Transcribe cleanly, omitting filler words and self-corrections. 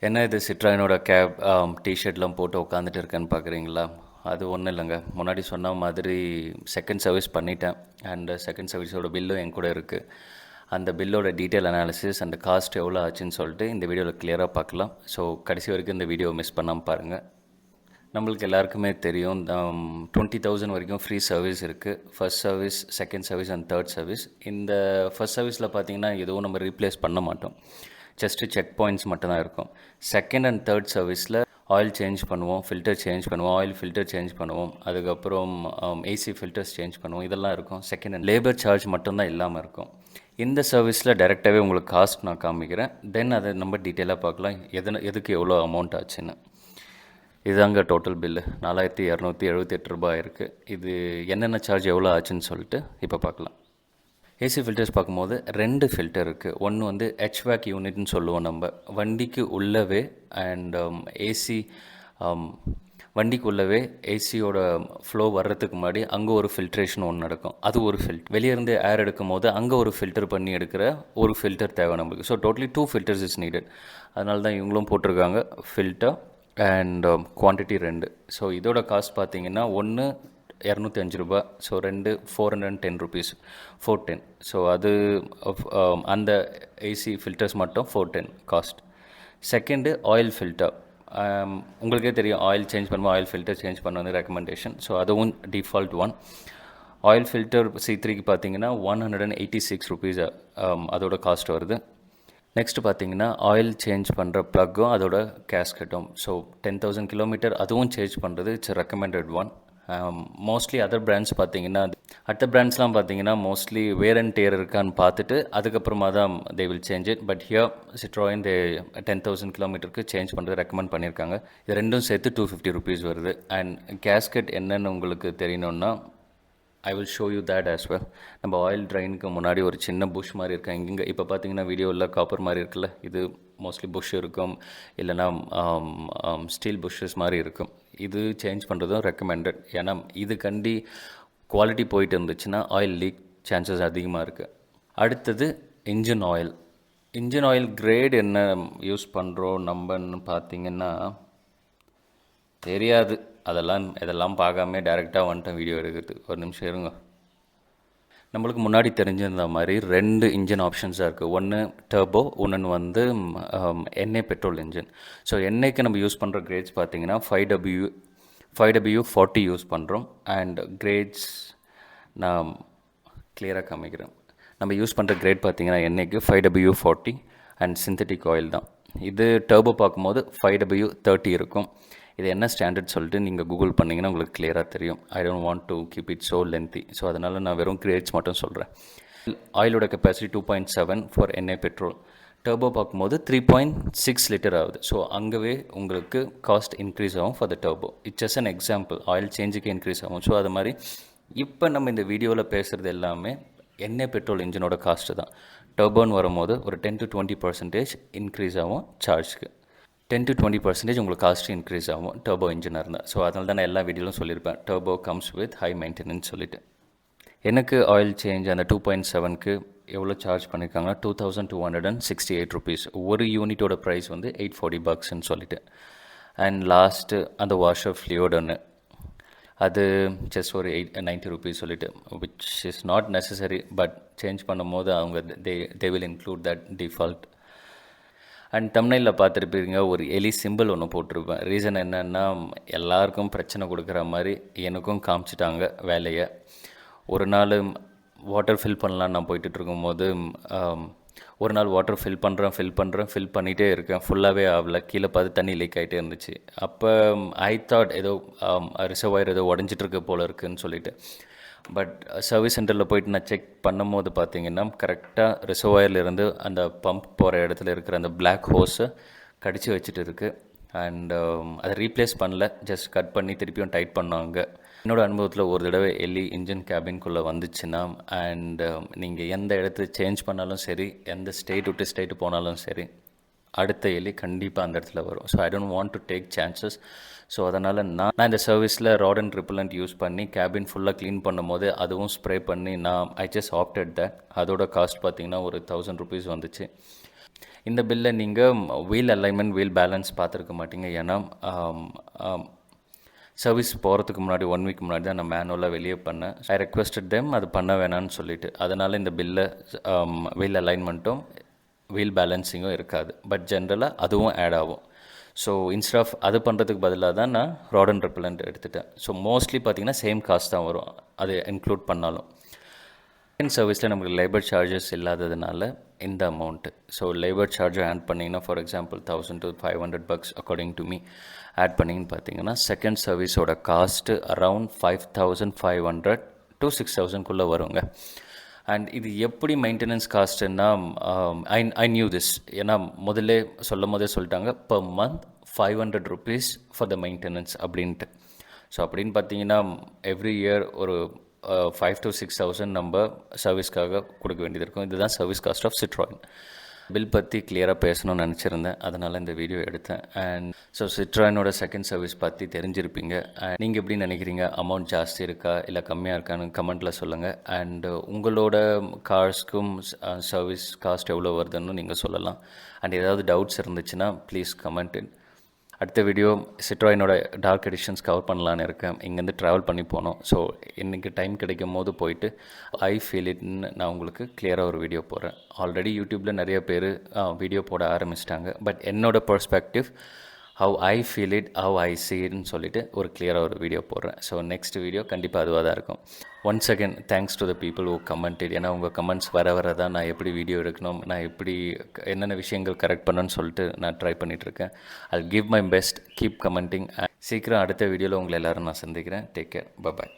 என்ன இது சிட்ராயினோட கேப் டிஷர்ட்லாம் போட்டு உட்காந்துட்டு இருக்கேன்னு பார்க்குறீங்களா? அது ஒன்றும் இல்லைங்க. முன்னாடி சொன்ன மாதிரி செகண்ட் சர்வீஸ் பண்ணிட்டேன். அண்ட் செகண்ட் சர்வீஸோட பில்லும் என் கூட இருக்குது. அந்த பில்லோட டீட்டெயில் அனாலிசிஸ் அண்ட் காஸ்ட் எவ்வளோ ஆச்சுன்னு சொல்லிட்டு இந்த வீடியோவில் கிளியராக பார்க்கலாம். ஸோ கடைசி வரைக்கும் இந்த வீடியோவை மிஸ் பண்ணாமல் பாருங்கள். நம்மளுக்கு எல்லாருக்குமே தெரியும் 20,000 வரைக்கும் ஃப்ரீ சர்வீஸ் இருக்குது. First service, second service and third service. இந்த ஃபர்ஸ்ட் சர்வீஸில் பார்த்திங்கன்னா எதுவும் நம்ம ரீப்ளேஸ் பண்ண மாட்டோம். ஜஸ்ட்டு செக் பாயிண்ட்ஸ் மட்டும்தான் இருக்கும். செகண்ட் அண்ட் தேர்ட் சர்வீஸில் ஆயில் சேஞ்ச் பண்ணுவோம், ஃபில்டர் சேஞ்ச் பண்ணுவோம், ஆயில் ஃபில்டர் சேஞ்ச் பண்ணுவோம், அதுக்கப்புறம் ஏசி ஃபில்டர்ஸ் சேஞ்ச் பண்ணுவோம். இதெல்லாம் இருக்கும். செகண்ட் அண்ட் லேபர் சார்ஜ் மட்டும்தான் இல்லாமல் இருக்கும். இந்த சர்வீஸில் டைரெக்டாகவே உங்களுக்கு காஸ்ட் நான் காமிக்கிறேன். தென் அதை நம்ம டீட்டெயிலாக பார்க்கலாம் எதுக்கு எவ்வளோ அமௌண்ட் ஆச்சுன்னு. இதுதாங்க டோட்டல் பில்லு 4,278 ரூபாய் இருக்குது. இது என்னென்ன சார்ஜ் எவ்வளோ ஆச்சுன்னு சொல்லிட்டு இப்போ பார்க்கலாம். ஏசி ஃபில்டர்ஸ் பார்க்கும்போது 2 ஃபில்டர் இருக்குது. ஒன்று வந்து ஹெச்வேக் யூனிட்னு சொல்லுவோம் நம்ம. வண்டிக்கு உள்ளவே அண்ட் ஏசி வண்டிக்கு உள்ளவே ஏசியோட ஃப்ளோ வர்றதுக்கு முன்னாடி அங்கே ஒரு ஃபில்ட்ரேஷன் ஒன்று நடக்கும். அது ஒரு வெளியேருந்து ஏர் எடுக்கும் போது அங்கே ஒரு ஃபில்டர் பண்ணி எடுக்கிற ஒரு ஃபில்டர் தேவை நம்மளுக்கு. So totally 2 filters is needed. அதனால தான் இவங்களும் போட்டிருக்காங்க ஃபில்டர் அண்ட் குவான்டிட்டி 2. ஸோ இதோட காஸ்ட் பார்த்தீங்கன்னா ஒன்று 205 ரூபா. So 2 410 rupees, 410. ஸோ அது அந்த ஏசி ஃபில்டர்ஸ் மட்டும் 410 காஸ்ட். Second oil filter. உங்களுக்கே தெரியும், ஆயில் சேஞ்ச் பண்ணுவோம், ஆயில் ஃபில்டர் சேஞ்ச் பண்ண வந்து ரெக்கமெண்டேஷன். ஸோ அதுவும் டிஃபால்ட் 1. ஆயில் ஃபில்டர் C3க்கு பார்த்தீங்கன்னா 186 ருபீஸ் அதோட காஸ்ட் வருது. நெக்ஸ்ட்டு பார்த்தீங்கன்னா ஆயில் சேஞ்ச் பண்ணுற ப்ளக்கும் அதோட கேஸ்கெட்டும். ஸோ 10,000 கிலோமீட்டர் அதுவும் சேஞ்ச் பண்ணுறது it's recommended 1. Mostly other brands பார்த்தீங்கன்னா, அடுத்த பிராண்ட்ஸ்லாம் பார்த்தீங்கன்னா மோஸ்ட்லி வேர் அண்ட் டேர் இருக்கான்னு பார்த்துட்டு அதுக்கப்புறமா தான் they will change it. But here Citroën 10,000 கிலோமீட்டருக்கு சேஞ்ச் பண்ணுறது ரெக்கமெண்ட் பண்ணியிருக்காங்க. இது ரெண்டும் சேர்த்து 250 ருபீஸ் வருது. அண்ட் கேஸ்கெட் என்னென்னு உங்களுக்கு தெரியணுன்னா I will show you that as well. நம்ம ஆயில் ட்ரைனுக்கு முன்னாடி ஒரு சின்ன புஷ் மாதிரி இருக்கும். இங்கே இப்போ பார்த்தீங்கன்னா வீடியோவில் காப்பர் மாதிரி இருக்குல்ல, இது மோஸ்ட்லி புஷ் இருக்கும், இல்லைனா ஸ்டீல் புஷ்ஷஸ் மாதிரி இருக்கும். இது சேஞ்ச் பண்ணுறதும் ரெக்கமெண்டட். ஏன்னா இது கண்டி குவாலிட்டி போயிட்டு இருந்துச்சுன்னா ஆயில் லீக் சான்சஸ் அதிகமாக இருக்குது. அடுத்தது engine oil. Engine oil grade என்ன யூஸ் பண்ணுறோம் நம்மன்னு பார்த்தீங்கன்னா தெரியாது. இதெல்லாம் பார்க்காம டேரெக்டாக வந்துட்டேன் வீடியோ எடுக்கிறது. ஒரு நிமிஷம் இருங்க. நம்மளுக்கு முன்னாடி தெரிஞ்சிருந்த மாதிரி 2 இன்ஜின் ஆப்ஷன்ஸாக இருக்குது. ஒன்று டர்போ, ஒன்று வந்து எண்ணெய் பெட்ரோல் இன்ஜின். ஸோ எண்ணெய்க்கு நம்ம யூஸ் பண்ணுற கிரேட்ஸ் பார்த்தீங்கன்னா 5W40 யூஸ் பண்ணுறோம். அண்ட் கிரேட்ஸ் நான் கிளியராக காமிக்கிறேன். நம்ம யூஸ் பண்ணுற கிரேட் பார்த்தீங்கன்னா எண்ணெய்க்கு 5W40 அண்ட் சிந்தட்டிக் ஆயில் தான். இது டர்போ பார்க்கும்போது 5W30 இருக்கும். இது என்ன ஸ்டாண்டர்ட் சொல்லிட்டு நீங்கள் கூகுள் பண்ணிங்கன்னா உங்களுக்கு கிளியராக தெரியும். I don't want to keep it so lengthy. So அதனால் நான் வெறும் கிரேட்ஸ் மட்டும் சொல்கிறேன். ஆயிலோட கெப்பாசிட்டி 2.7 ஃபார் எண்ணெய் பெட்ரோல். டர்போ பார்க்கும்போது 3.6 லிட்டர் ஆகுது. ஸோ அங்கேவே உங்களுக்கு காஸ்ட் இன்க்ரீஸ் ஆகும் for the turbo. It's just an example. Oil சேஞ்சுக்கு இன்க்ரீஸ் ஆகும். ஸோ அது மாதிரி இப்போ நம்ம இந்த வீடியோவில் பேசுகிறது எல்லாமே எண்ணெய் பெட்ரோல் இன்ஜினோட காஸ்ட்டு தான். டர்போன்னு வரும்போது ஒரு 10 to 20% இன்க்ரீஸ் ஆகும் சார்ஜ்க்கு. 10 to 20% உங்களுக்கு காஸ்ட் இன்க்ரீஸ் ஆகும் டர்போ இன்ஜினாக இருந்தால். ஸோ அதனால தான் நான் எல்லா வீடியோலும் சொல்லியிருப்பேன், turbo comes with high maintenance சொல்லிவிட்டு. எனக்கு ஆயில் சேஞ்ச் அந்த 2.7க்கு எவ்வளோ சார்ஜ் பண்ணியிருக்காங்கன்னா 2,268 ருபீஸ். ஒரு யூனிட்டோட ப்ரைஸ் வந்து $840 சொல்லிட்டு. அண்ட் லாஸ்ட்டு அந்த வாஷர் ஃப்ளூயிட் ஒன்று, அது ஜஸ்ட் ஒரு 90 ருபீஸ் சொல்லிட்டு, which is not necessary. But change பண்ணும்போது அவங்க they will include that default. And தம்ப்நெயிலில் பார்த்துருப்பீங்க, ஒரு எலி சிம்பிள் ஒன்று போட்டிருப்பேன். ரீசன் என்னென்னா, எல்லாருக்கும் பிரச்சனை கொடுக்குற மாதிரி எனக்கும் காமிச்சிட்டாங்க வேலையை. ஒரு நாள் வாட்டர் ஃபில் பண்ணலான்னு நான் போய்ட்டு இருக்கும்போது ஒரு நாள் வாட்டர் ஃபில் பண்ணிகிட்டே இருக்கேன். ஃபுல்லாகவே ஆகல. கீழே பார்த்து தண்ணி லீக் ஆகிட்டே இருந்துச்சு. அப்போ ஐ தாட் ஏதோ ரிசர்வாயர் ஏதோ உடஞ்சிட்ருக்கு போல் இருக்குதுன்னு சொல்லிட்டு. பட் சர்வீஸ் சென்டரில் போயிட்டு நான் செக் பண்ணும்போது பார்த்தீங்கன்னா கரெக்டாக ரிசர்வாயர்லேருந்து அந்த பம்ப் போகிற இடத்துல இருக்கிற அந்த பிளாக் ஹோஸை கடிச்சு வச்சுட்டு இருக்குது. அண்ட் அதை ரீப்ளேஸ் பண்ணல, ஜஸ்ட் கட் பண்ணி திருப்பியும் டைட் பண்ணாங்க. என்னோடய அனுபவத்தில் ஒரு தடவை எலி இன்ஜின் கேபின்குள்ளே வந்துச்சுன்னா, அண்ட் நீங்கள் எந்த இடத்துல சேஞ்ச் பண்ணாலும் சரி, எந்த ஸ்டேட் விட்டு ஸ்டேட்டு போனாலும் சரி, அடுத்த எலி கண்டிப்பாக அந்த இடத்துல வரும். So I don't want to take chances. So அதனால் நான் இந்த சர்வீஸில் ராட் அண்ட் ரிப்பலண்ட் யூஸ் பண்ணி கேபின் ஃபுல்லாக க்ளீன் பண்ணும் போது அதுவும் ஸ்ப்ரே பண்ணி ஐ ஜஸ்ட் ஆப்டட் தட். அதோட காஸ்ட் பார்த்திங்கன்னா ஒரு 1,000 ருபீஸ் வந்துச்சு. இந்த பில்லை நீங்கள் வீல் அலைன்மெண்ட் வீல் பேலன்ஸ் பார்த்துருக்க மாட்டீங்க. ஏன்னா சர்வீஸ் போகிறதுக்கு முன்னாடி 1 வீக் முன்னாடி தான் நான் மேனுவலாக வெளியே பண்ணேன். ஐ ரெக்வெஸ்டட் தெம் அது பண்ண வேணான்னு சொல்லிட்டு. அதனால் இந்த பில்லை வீல் அலைன்மெண்ட்டும் வீல் பேலன்ஸிங்கும் இருக்காது. பட் ஜென்ரலாக அதுவும் ஆட் ஆகும். ஸோ இன்ஸ்டெட் ஆஃப் அது பண்ணுறதுக்கு பதிலாக தான் நான் ராட் அண்ட் ரிப்பலண்ட் எடுத்துட்டேன். ஸோ மோஸ்ட்லி பார்த்திங்கன்னா சேம் காஸ்ட் தான் வரும் அது இன்க்ளூட் பண்ணாலும். செகண்ட் சர்வீஸில் நமக்கு லேபர் சார்ஜஸ் இல்லாததுனால இந்த அமௌண்ட்டு. ஸோ லேபர் சார்ஜை ஆட் பண்ணிங்கன்னா for example $1000 to $500 according to me add பண்ணிங்கன்னு பார்த்தீங்கன்னா செகண்ட் சர்வீஸோட காஸ்ட்டு அரவுண்ட் $5,500 to $6,000 வருங்க. அண்ட் இது எப்படி மெயின்டெனன்ஸ் காஸ்ட்டுன்னா ஐ நியூ திஸ். ஏன்னா முதல்ல சொல்லிட்டாங்க per month ₹500 for the maintenance அப்படின்ட்டு. ஸோ அப்படின்னு பார்த்தீங்கன்னா எவ்ரி இயர் ஒரு 5,000 to 6,000 நம்ம சர்வீஸ்க்காக கொடுக்க வேண்டியது இருக்கும். இதுதான் service cost of Citroen. Bill பற்றி கிளியராக பேசணும்னு நினச்சிருந்தேன், அதனால் இந்த வீடியோ எடுத்தேன். அண்ட் ஸோ சிட்ராயினோட செகண்ட் சர்வீஸ் பற்றி தெரிஞ்சிருப்பீங்க. அண்ட் நீங்கள் எப்படி நினைக்கிறீங்க, அமௌண்ட் ஜாஸ்தி இருக்கா இல்லை கம்மியாக இருக்கான்னு கமெண்ட்டில் சொல்லுங்கள். அண்டு உங்களோட கார்ஸ்க்கும் சர்வீஸ் காஸ்ட் எவ்வளோ வருதுன்னு நீங்கள் சொல்லலாம். அண்ட் ஏதாவது டவுட்ஸ் இருந்துச்சுன்னா ப்ளீஸ் கமெண்ட் இன். அடுத்த வீடியோ சிட்ராயினோட டார்க் எடிஷன்ஸ் கவர் பண்ணலான்னு இருக்கேன். இங்கேருந்து ட்ராவல் பண்ணி போனோம். ஸோ இன்றைக்கி டைம் கிடைக்கும் போது போயிட்டு ஐ ஃபீல் இட்னு நான் உங்களுக்கு கிளியராக ஒரு வீடியோ போடுறேன். ஆல்ரெடி யூடியூப்பில் நிறைய பேர் வீடியோ போட ஆரம்பிச்சிட்டாங்க. பட் என்னோட perspective how I feel it, how I see இட்னு சொல்லிவிட்டு ஒரு கிளியராக ஒரு வீடியோ போடுறேன். ஸோ நெக்ஸ்ட் வீடியோ கண்டிப்பாக அதுவாக தான் இருக்கும். Once again thanks to the people who commented. ஏன்னா உங்கள் கமெண்ட்ஸ் வர தான் நான் எப்படி வீடியோ எடுக்கணும், நான் எப்படி என்னென்ன விஷயங்கள் கரெக்ட் பண்ணணும்னு சொல்லிட்டு நான் ட்ரை பண்ணிகிட்ருக்கேன். I give my best, keep commenting. சீக்கிரம் அடுத்த வீடியோவில் உங்களை எல்லோரும் நான் சந்திக்கிறேன். Take care, by.